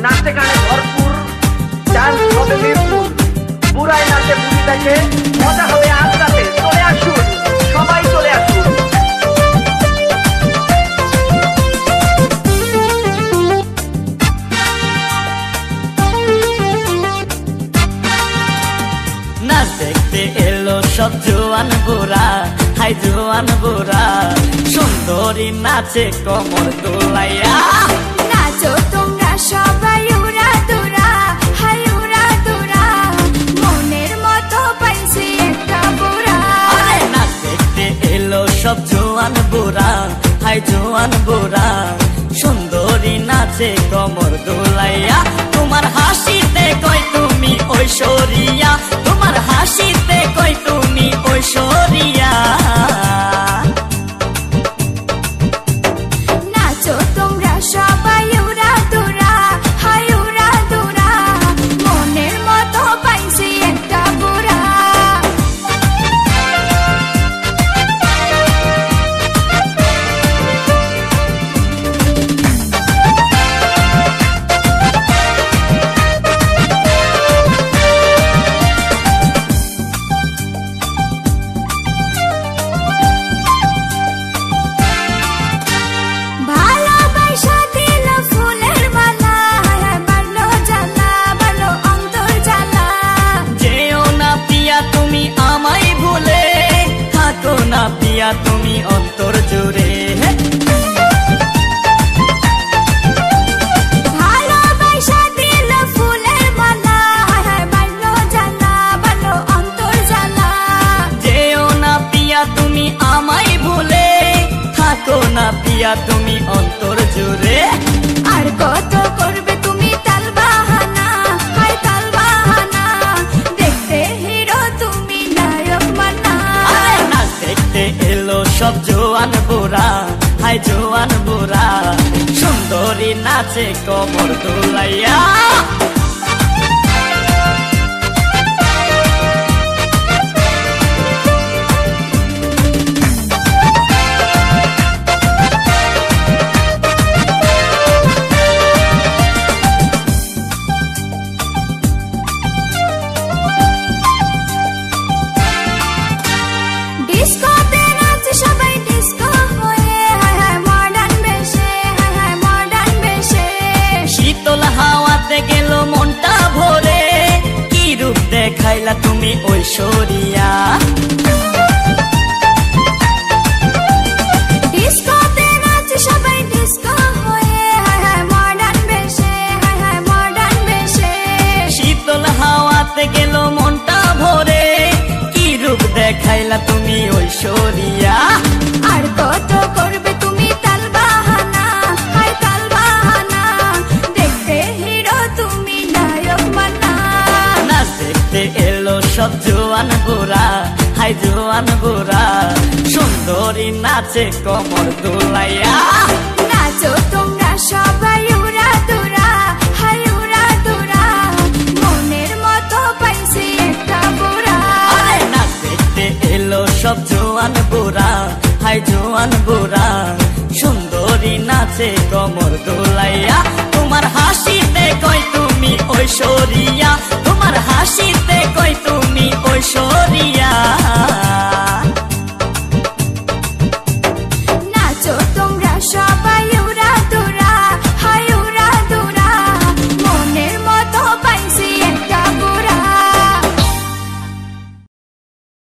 নাচে গানে ভরপুর, ডান্স হবে মিরপুর, বুড়ায় নাচে বুড়ি দেখে, মজা হবে আজ রাতে। চলে আসুন, সবাই চলে আসুন। নাচ দেখতে এলো সব জোয়ান বুড়া, হাই জোয়ান বুড়া, সুন্দরী নাচে কোমর দোলাইয়া। নাচো তোমরা সবাই উড়া দুরা, হাই উড়া দুরা, মনের মতো পাইছি একটা বুড়া। নাচ দেখতে এলো সব জোয়ান বুড়া, হাই জোয়ান বুড়া, সুন্দরী নাচে কোমর দোলাইয়া। তোমার হাসিতে কই তুমি ঐশ্বরিয়া, তোমার হাসিতে কই তুমি ঐশ্বরিয়া। নাচো তোমরা সবাই উড়া দুরা, হাই উড়া দুরা, মনের মতো পাইছি একটা বুড়া। ভালোবাসা দিল ফুলের মালা, বাড়লো জ্বালা, বাড়লো অন্তর জ্বালা। যেও না পিয়া তুমি আমায় ভুলে, থাকো না পিয়া তুমি অন্তর জুড়ে। ভালোবাসা দিল ফুলের মালা, বাড়লো জ্বালা, বাড়লো অন্তর জ্বালা। যেও না পিয়া তুমি আমায় ভুলে, থাকো না পিয়া তুমি অন্তর জুড়ে। আর কত করবে তুমি তাল বাহানা, হাই তাল বাহানা, দেখতে হিরো তুমি নায়ক মানা। নাচ দেখতে এলো সব জোয়ান বুড়া, হাই জোয়ান বুড়া, সুন্দরী নাচে কোমর দোলাইয়া। ডিস্কোতে নাচে সবাই ডিস্কো হয়ে, মডার্ন বেশে, মডার্ন বেশে। শীতল হাওয়াতে গেল মনটা ভরে, কি রূপ দেখাইলা তুমি ঐশ্বরিয়া। ডিস্কোতে নাচে সবাই ডিস্কো হয়ে, মডার্ন বেশে, মডার্ন বেশে। শীতল হাওয়াতে গেল মনটা ভরে, কি রূপ দেখাইলা তুমি ঐশ্বরিয়া। আর কত করবে তুমি তাল বাহানা, হাই তাল বাহানা, দেখতে হিরো তুমি নায়ক মানা। নাচ দেখতে এলো সব জোয়ান বুড়া, হাই জোয়ান বুড়া, সুন্দরী নাচে কোমর দোলাইয়া। নাচো তোমরা সবাই উড়া দুরা, হাই উড়া দুরা, মনের মতো পাইছি একটা বুড়া। নাচ দেখতে এলো সব জোয়ান বুড়া, হাই জোয়ান বুড়া, সুন্দরী নাচে কোমর দোলাইয়া।